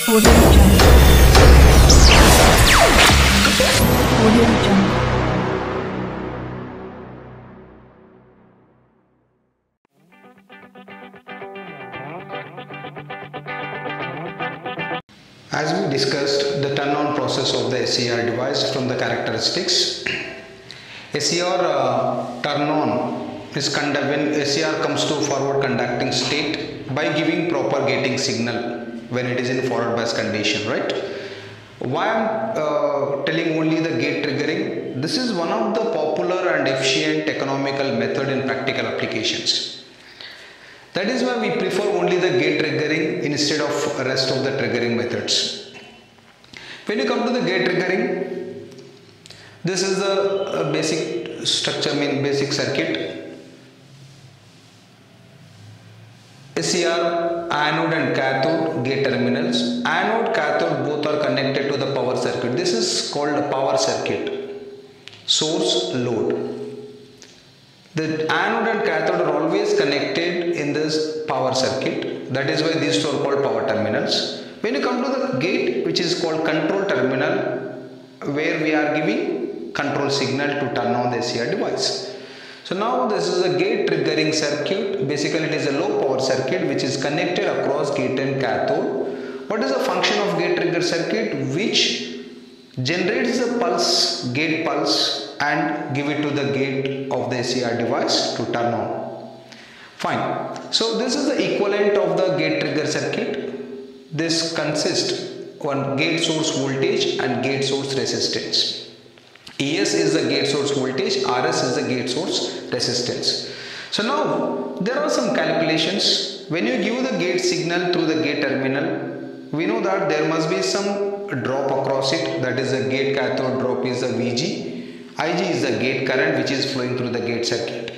Audio Jungle. Audio Jungle. As we discussed the turn-on process of the SCR device from the characteristics, SCR turn-on is conducted when SCR comes to forward conducting state by giving proper gating signal when it is in forward bias condition, right? Why I'm telling only the gate triggering? This is one of the popular and efficient economical method in practical applications. That is why we prefer only the gate triggering instead of rest of the triggering methods. When you come to the gate triggering, this is the basic structure, basic circuit. SCR, anode and cathode gate terminals. Anode, cathode both are connected to the power circuit. This is called a power circuit. Source, load. The anode and cathode are always connected in this power circuit. That is why these two are called power terminals. When you come to the gate, which is called control terminal, where we are giving control signal to turn on the SCR device. So now this is a gate triggering circuit. Basically it is a low power circuit which is connected across gate and cathode. What is the function of gate trigger circuit? Which generates the pulse, gate pulse, and give it to the gate of the SCR device to turn on. Fine. So this is the equivalent of the gate trigger circuit. This consists on gate source voltage and gate source resistance. ES is the gate source voltage, RS is the gate source resistance. So now there are some calculations. When you give the gate signal through the gate terminal, we know that there must be some drop across it. That is the gate cathode drop is the VG. IG is the gate current which is flowing through the gate circuit,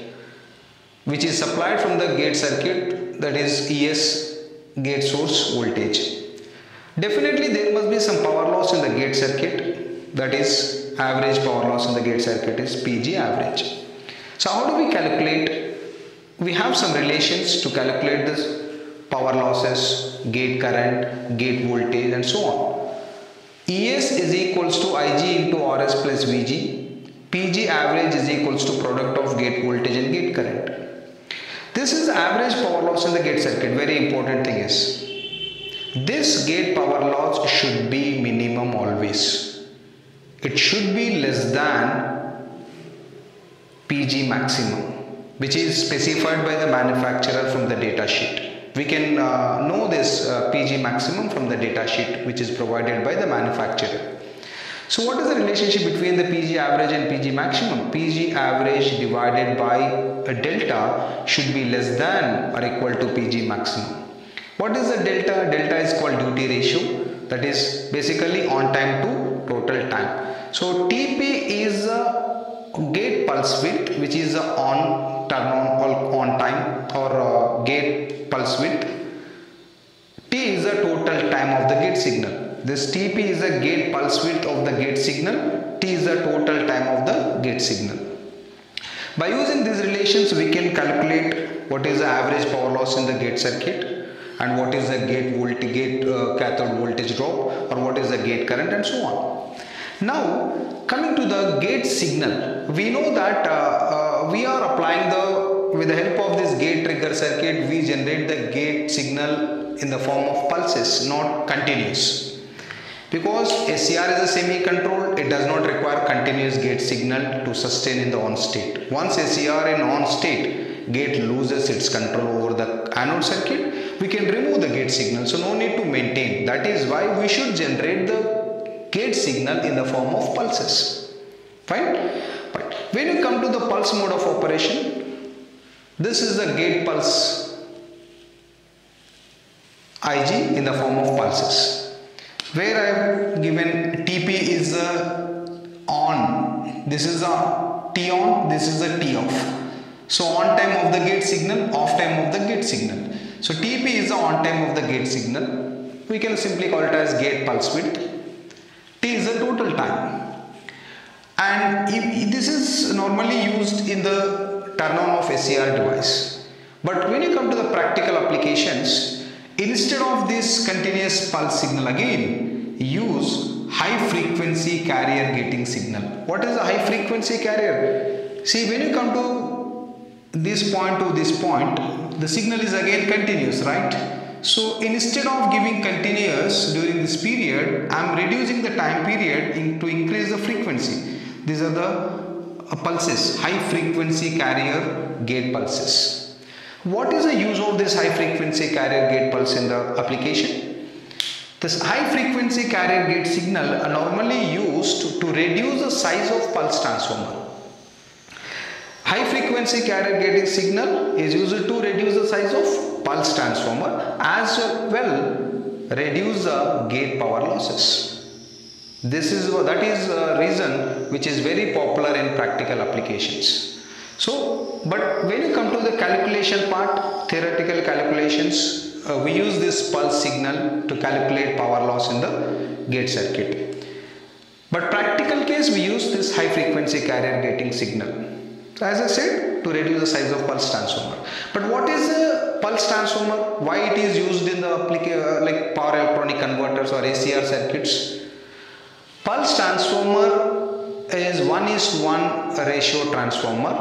which is supplied from the gate circuit, that is ES gate source voltage. Definitely there must be some power loss in the gate circuit, that is average power loss in the gate circuit is PG average. So how do we calculate? We have some relations to calculate this power losses, gate current, gate voltage and so on. ES is equals to IG into RS plus VG. PG average is equals to product of gate voltage and gate current. This is the average power loss in the gate circuit. Very important thing is, this gate power loss should be minimum always. It should be less than PG maximum, which is specified by the manufacturer from the data sheet. We can know this PG maximum from the data sheet which is provided by the manufacturer. So what is the relationship between the PG average and PG maximum? PG average divided by a delta should be less than or equal to PG maximum. What is the delta? Delta is called duty ratio, that is basically on time to total time. So TP is a gate pulse width, which is a on turn on time or gate pulse width. T is the total time of the gate signal. This TP is the gate pulse width of the gate signal. T is the total time of the gate signal. By using these relations, we can calculate what is the average power loss in the gate circuit and what is the cathode voltage drop, or what is the gate current and so on. Now coming to the gate signal, we know that we are applying with the help of this gate trigger circuit, we generate the gate signal in the form of pulses, not continuous. Because SCR is a semi-controlled, it does not require continuous gate signal to sustain in the on state. Once SCR in on state, gate loses its control over the anode circuit, we can remove the gate signal, so no need to maintain. That is why we should generate the gate signal in the form of pulses. Fine? Right. When you come to the pulse mode of operation, this is the gate pulse IG in the form of pulses, where I have given TP is on, this is a T on, this is a T off. So on time of the gate signal, off time of the gate signal. So TP is the on time of the gate signal. We can simply call it as gate pulse width. T is the total time. And this is normally used in the turn on of SCR device. But when you come to the practical applications, Instead of this continuous pulse signal, again use high frequency carrier gating signal. What is a high frequency carrier? See, when you come to this point to this point, the signal is again continuous, right? So instead of giving continuous during this period, I am reducing the time period to increase the frequency. These are the pulses, high frequency carrier gate pulses. What is the use of this high frequency carrier gate pulse in the application? This high frequency carrier gate signal are normally used to reduce the size of pulse transformer. High frequency carrier gating signal is used to reduce the size of pulse transformer as well reduce the gate power losses. That is a reason which is very popular in practical applications. So, but when you come to the calculation part, theoretical calculations, we use this pulse signal to calculate power loss in the gate circuit. But practical case, we use this high frequency carrier gating signal. As I said, to reduce the size of pulse transformer. But what is a pulse transformer? Why it is used in the like power electronic converters or ACR circuits? Pulse transformer is 1:1 ratio transformer,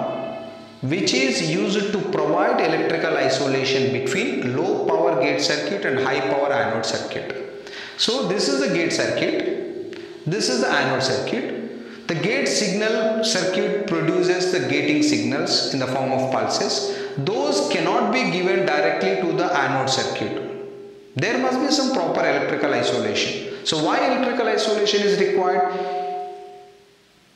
which is used to provide electrical isolation between low power gate circuit and high power anode circuit. So this is the gate circuit, this is the anode circuit. The gate signal circuit produces the gating signals in the form of pulses. Those cannot be given directly to the anode circuit. There must be some proper electrical isolation. So why electrical isolation is required?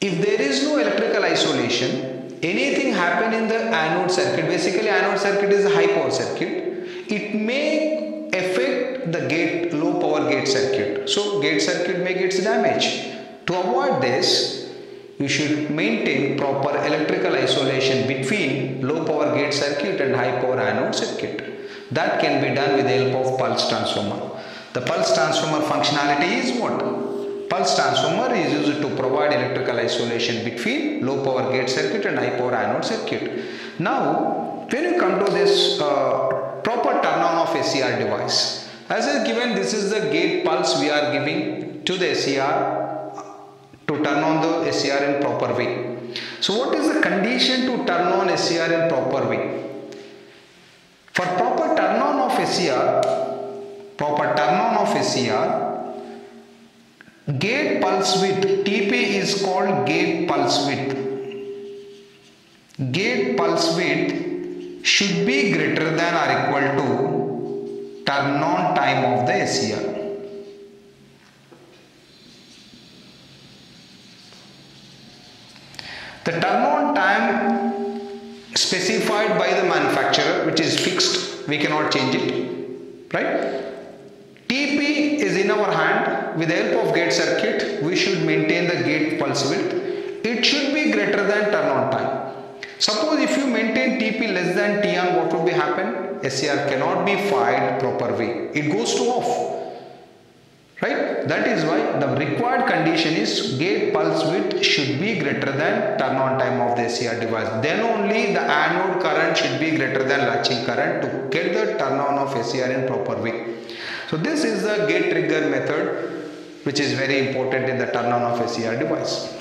If there is no electrical isolation, anything happen in the anode circuit, basically anode circuit is a high power circuit, it may affect the gate, low power gate circuit. So gate circuit may get damaged. To avoid this, you should maintain proper electrical isolation between low power gate circuit and high power anode circuit. That can be done with the help of pulse transformer. The pulse transformer functionality is what? Pulse transformer is used to provide electrical isolation between low power gate circuit and high power anode circuit. Now, when you come to this proper turn on of SCR device, as is given, this is the gate pulse we are giving to the SCR to turn on the SCR in proper way. So what is the condition to turn on SCR in proper way? For proper turn on of SCR, gate pulse width TP is called gate pulse width. Gate pulse width should be greater than or equal to turn on time of the SCR. The turn on time specified by the manufacturer, which is fixed, we cannot change it, right? TP is in our hand. With the help of gate circuit, we should maintain the gate pulse width. It should be greater than turn on time. Suppose if you maintain TP less than T on, what would be happen? SCR cannot be fired proper way. It goes to off. Right? That is why the required condition is gate pulse width should be greater than turn on time of the SCR device. Then only the anode current should be greater than latching current to get the turn on of SCR in proper way. So this is the gate trigger method, which is very important in the turn on of SCR device.